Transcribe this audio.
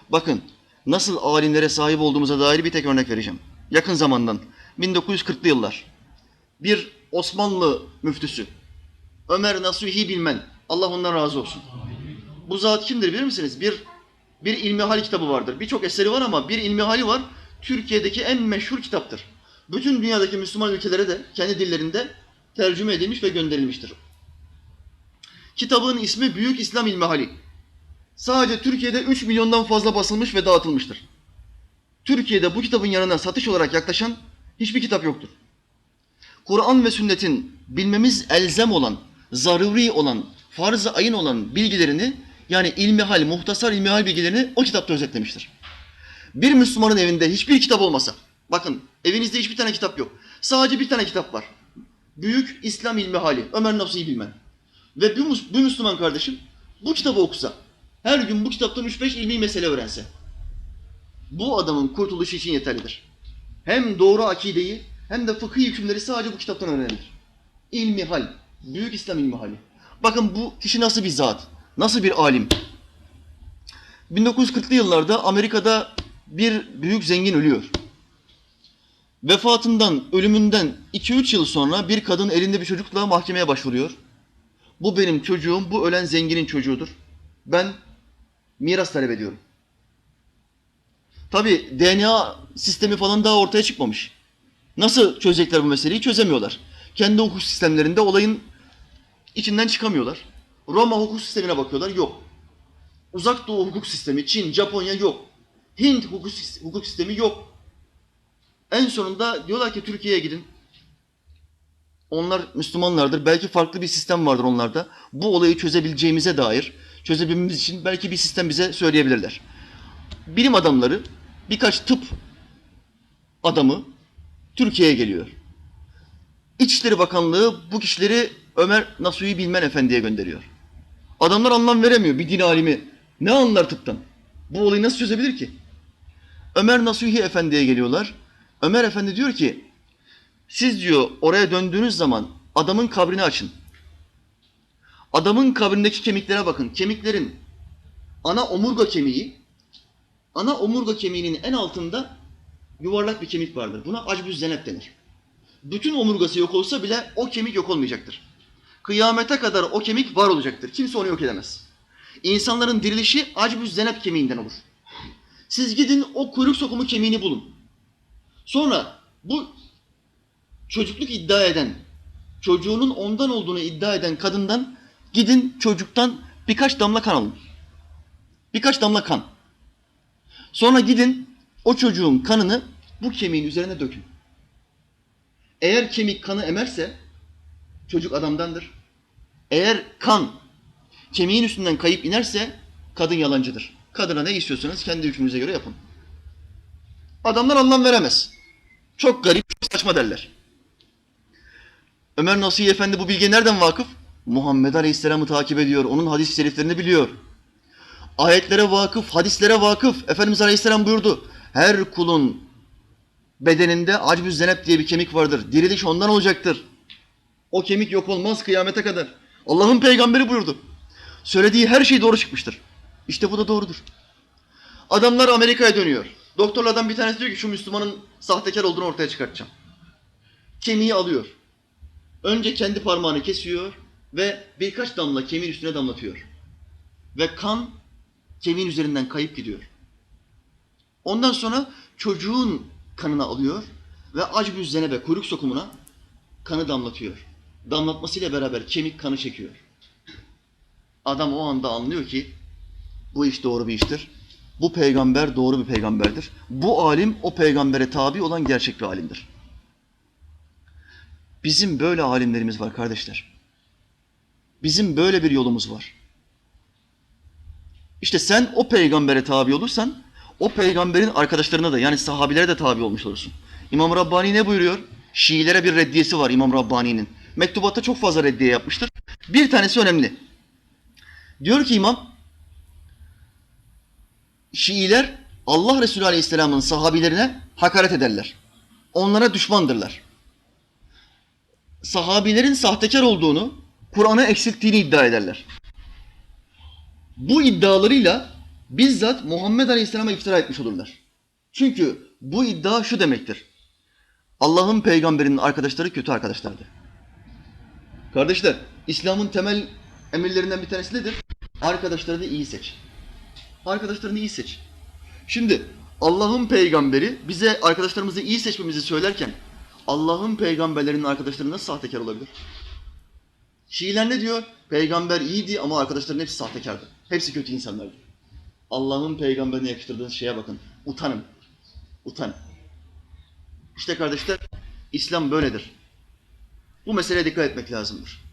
Bakın nasıl alimlere sahip olduğumuza dair bir tek örnek vereceğim. Yakın zamandan 1940'lı yıllar bir Osmanlı müftüsü Ömer Nasuhi Bilmen, Allah ondan razı olsun. Bu zat kimdir bilir misiniz? Bir ilmihal kitabı vardır. Birçok eseri var ama bir ilmihali var. Türkiye'deki en meşhur kitaptır. Bütün dünyadaki Müslüman ülkelere de kendi dillerinde tercüme edilmiş ve gönderilmiştir. Kitabın ismi Büyük İslam İlmihali. Sadece Türkiye'de 3 milyondan fazla basılmış ve dağıtılmıştır. Türkiye'de bu kitabın yanına satış olarak yaklaşan hiçbir kitap yoktur. Kur'an ve sünnetin bilmemiz elzem olan, zaruri olan, farz-ı ayın olan bilgilerini, yani ilmihal, muhtasar ilmihal bilgilerini o kitapta özetlemiştir. Bir Müslümanın evinde hiçbir kitap olmasa, bakın evinizde hiçbir tane kitap yok. Sadece bir tane kitap var. Büyük İslam İlmihali, Ömer Nasuhi Bilmen. Ve bu Müslüman kardeşim bu kitabı okusa, her gün bu kitaptan 3-5 ilmi mesele öğrense, bu adamın kurtuluşu için yeterlidir. Hem doğru akideyi hem de fıkıh hükümleri sadece bu kitaptan öğrenilir. İlmihal, Büyük İslam İlmihali. Bakın bu kişi nasıl bir zat, nasıl bir alim. 1940'lı yıllarda Amerika'da bir büyük zengin ölüyor. Vefatından, ölümünden 2-3 yıl sonra bir kadın elinde bir çocukla mahkemeye başvuruyor. Bu benim çocuğum, bu ölen zenginin çocuğudur. Ben miras talep ediyorum. Tabii DNA sistemi falan daha ortaya çıkmamış. Nasıl çözecekler bu meseleyi? Çözemiyorlar. Kendi hukuk sistemlerinde olayın içinden çıkamıyorlar. Roma hukuk sistemine bakıyorlar, yok. Uzak Doğu hukuk sistemi, Çin, Japonya yok. Hint hukuk sistemi yok. En sonunda diyorlar ki Türkiye'ye gidin. Onlar Müslümanlardır. Belki farklı bir sistem vardır onlarda. Bu olayı çözebileceğimize dair, çözebilmemiz için belki bir sistem bize söyleyebilirler. Bilim adamları, birkaç tıp adamı Türkiye'ye geliyor. İçişleri Bakanlığı bu kişileri Ömer Nasuhi Bilmen Efendi'ye gönderiyor. Adamlar anlam veremiyor, bir din alimi. Ne anlar tıptan? Bu olayı nasıl çözebilir ki? Ömer Nasuhi Efendi'ye geliyorlar. Ömer Efendi diyor ki, siz diyor oraya döndüğünüz zaman adamın kabrini açın. Adamın kabrindeki kemiklere bakın. Kemiklerin ana omurga kemiğinin en altında yuvarlak bir kemik vardır. Buna acbüzzenep denir. Bütün omurgası yok olsa bile o kemik yok olmayacaktır. Kıyamete kadar o kemik var olacaktır. Kimse onu yok edemez. İnsanların dirilişi acbüzzenep kemiğinden olur. Siz gidin o kuyruk sokumu kemiğini bulun. Sonra bu çocukluk iddia eden, çocuğunun ondan olduğunu iddia eden kadından gidin çocuktan birkaç damla kan alın. Birkaç damla kan. Sonra gidin o çocuğun kanını bu kemiğin üzerine dökün. Eğer kemik kanı emerse çocuk adamdandır. Eğer kan kemiğin üstünden kayıp inerse kadın yalancıdır. Kadına ne istiyorsanız kendi hükmünüze göre yapın. Adamlar anlam veremez. Çok garip, çok saçma derler. Ömer Nasuhi Efendi bu bilgiye nereden vakıf? Muhammed Aleyhisselam'ı takip ediyor, onun hadis-i şeriflerini biliyor. Ayetlere vakıf, hadislere vakıf. Efendimiz Aleyhisselam buyurdu. Her kulun bedeninde acbüzzenep diye bir kemik vardır. Diriliş ondan olacaktır. O kemik yok olmaz kıyamete kadar. Allah'ın peygamberi buyurdu. Söylediği her şey doğru çıkmıştır. İşte bu da doğrudur. Adamlar Amerika'ya dönüyor. Doktorlardan bir tanesi diyor ki şu Müslümanın sahtekar olduğunu ortaya çıkartacağım. Kemiği alıyor. Önce kendi parmağını kesiyor ve birkaç damla kemiğin üstüne damlatıyor. Ve kan kemiğin üzerinden kayıp gidiyor. Ondan sonra çocuğun kanını alıyor ve acbüzzenebe, kuyruk sokumuna kanı damlatıyor. Damlatmasıyla beraber kemik kanı çekiyor. Adam o anda anlıyor ki bu iş doğru bir iştir. Bu peygamber doğru bir peygamberdir. Bu alim o peygambere tabi olan gerçek bir alimdir. Bizim böyle alimlerimiz var kardeşler. Bizim böyle bir yolumuz var. İşte sen o peygambere tabi olursan, o peygamberin arkadaşlarına da yani sahabilere de tabi olmuş olursun. İmam Rabbani ne buyuruyor? Şiilere bir reddiyesi var İmam Rabbani'nin. Mektubatta çok fazla reddiye yapmıştır. Bir tanesi önemli. Diyor ki İmam, Şiiler Allah Resulü Aleyhisselam'ın sahabilerine hakaret ederler. Onlara düşmandırlar. Sahabilerin sahtekar olduğunu, Kur'an'ı eksilttiğini iddia ederler. Bu iddialarıyla bizzat Muhammed Aleyhisselam'a iftira etmiş olurlar. Çünkü bu iddia şu demektir. Allah'ın peygamberinin arkadaşları kötü arkadaşlardı. Kardeşler, İslam'ın temel emirlerinden bir tanesi nedir? Arkadaşlarını iyi seç. Arkadaşlarını iyi seç. Şimdi Allah'ın peygamberi bize arkadaşlarımızı iyi seçmemizi söylerken Allah'ın peygamberlerinin arkadaşları nasıl sahtekar olabilir? Şiiler ne diyor? Peygamber iyiydi ama arkadaşların hepsi sahtekardı. Hepsi kötü insanlardı. Allah'ın peygamberine yakıştırdığınız şeye bakın. Utanın. Utanın. İşte kardeşler, İslam böyledir. Bu meseleye dikkat etmek lazımdır.